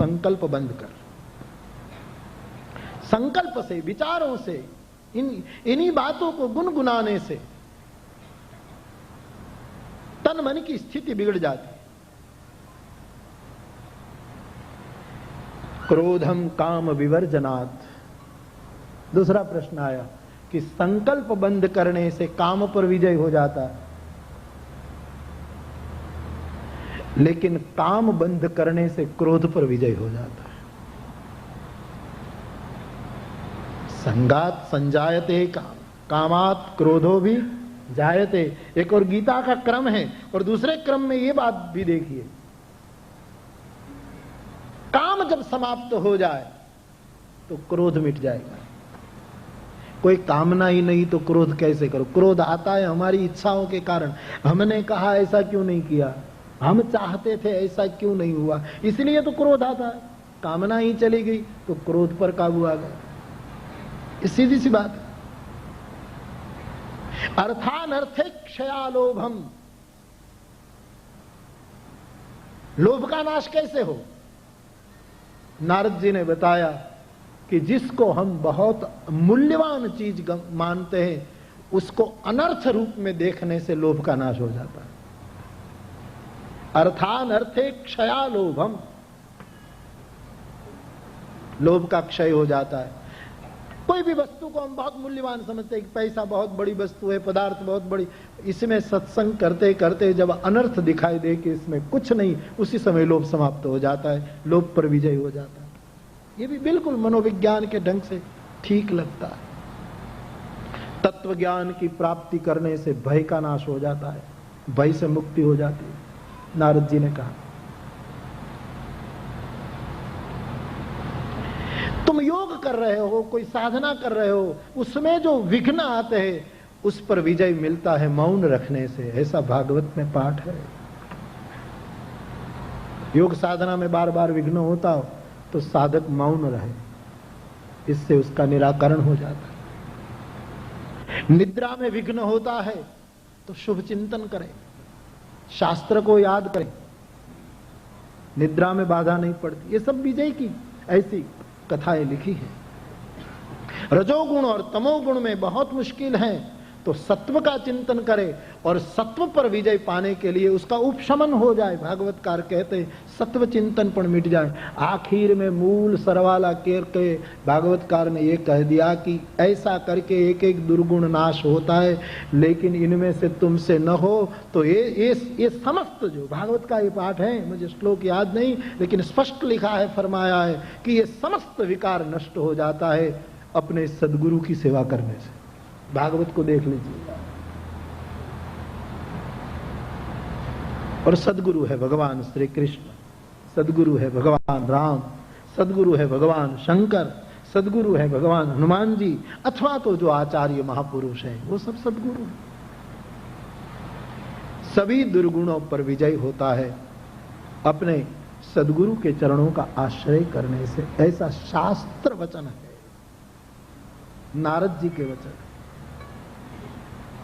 संकल्प बंद कर। संकल्प से, विचारों से, इन्हीं बातों को गुनगुनाने से तन मन की स्थिति बिगड़ जाती है। क्रोधम काम विवर्जनात्। दूसरा प्रश्न आया कि संकल्प बंद करने से काम पर विजय हो जाता है, लेकिन काम बंद करने से क्रोध पर विजय हो जाता है। संगात संजायते काम, कामात क्रोधो भी जायते। एक और गीता का क्रम है, और दूसरे क्रम में यह बात भी देखिए, काम जब समाप्त हो जाए तो क्रोध मिट जाएगा। कोई कामना ही नहीं तो क्रोध कैसे करो? क्रोध आता है हमारी इच्छाओं के कारण। हमने कहा ऐसा क्यों नहीं किया, हम चाहते थे ऐसा क्यों नहीं हुआ, इसलिए तो क्रोध आता है। कामना ही चली गई तो क्रोध पर काबू आ गया। सीधी सी बात है। अर्थानर्थे क्षया लोभम। लोभ का नाश कैसे हो? नारद जी ने बताया कि जिसको हम बहुत मूल्यवान चीज मानते हैं, उसको अनर्थ रूप में देखने से लोभ का नाश हो जाता है। अर्थानर्थे क्षया लोभम। लोभ का क्षय हो जाता है। कोई भी वस्तु को हम बहुत मूल्यवान समझते हैं कि पैसा बहुत बड़ी वस्तु है, पदार्थ बहुत बड़ी, इसमें सत्संग करते करते जब अनर्थ दिखाई दे कि इसमें कुछ नहीं, उसी समय लोभ समाप्त हो जाता है, लोभ पर विजय हो जाता है। ये भी बिल्कुल मनोविज्ञान के ढंग से ठीक लगता है। तत्व ज्ञान की प्राप्ति करने से भय का नाश हो जाता है, भय से मुक्ति हो जाती है। नारद जी ने कहा तुम योग कर रहे हो, कोई साधना कर रहे हो, उसमें जो विघ्न आते हैं उस पर विजय मिलता है मौन रखने से। ऐसा भागवत में पाठ है। योग साधना में बार बार विघ्न होता हो तो साधक मौन रहे, इससे उसका निराकरण हो जाता है। निद्रा में विघ्न होता है तो शुभ चिंतन करें, शास्त्र को याद करें, निद्रा में बाधा नहीं पड़ती। ये सब विजय की ऐसी कथाएं लिखी है। रजोगुण और तमोगुण में बहुत मुश्किल है तो सत्व का चिंतन करे, और सत्व पर विजय पाने के लिए उसका उपशमन हो जाए। भागवतकार कहते हैं सत्व चिंतन पर मिट जाए। आखिर में मूल सरवाला केर के भागवतकार ने यह कह दिया कि ऐसा करके एक एक दुर्गुण नाश होता है, लेकिन इनमें से तुमसे न हो तो ये समस्त, जो भागवत का ये पाठ है, मुझे श्लोक याद नहीं, लेकिन स्पष्ट लिखा है, फरमाया है कि ये समस्त विकार नष्ट हो जाता है अपने सदगुरु की सेवा करने से। भागवत को देख लीजिए। और सदगुरु है भगवान श्री कृष्ण, सदगुरु है भगवान राम, सदगुरु है भगवान शंकर, सदगुरु है भगवान हनुमान जी, अथवा तो जो आचार्य महापुरुष हैं वो सब सदगुरु हैं। सभी दुर्गुणों पर विजय होता है अपने सदगुरु के चरणों का आश्रय करने से। ऐसा शास्त्र वचन है, नारद जी के वचन।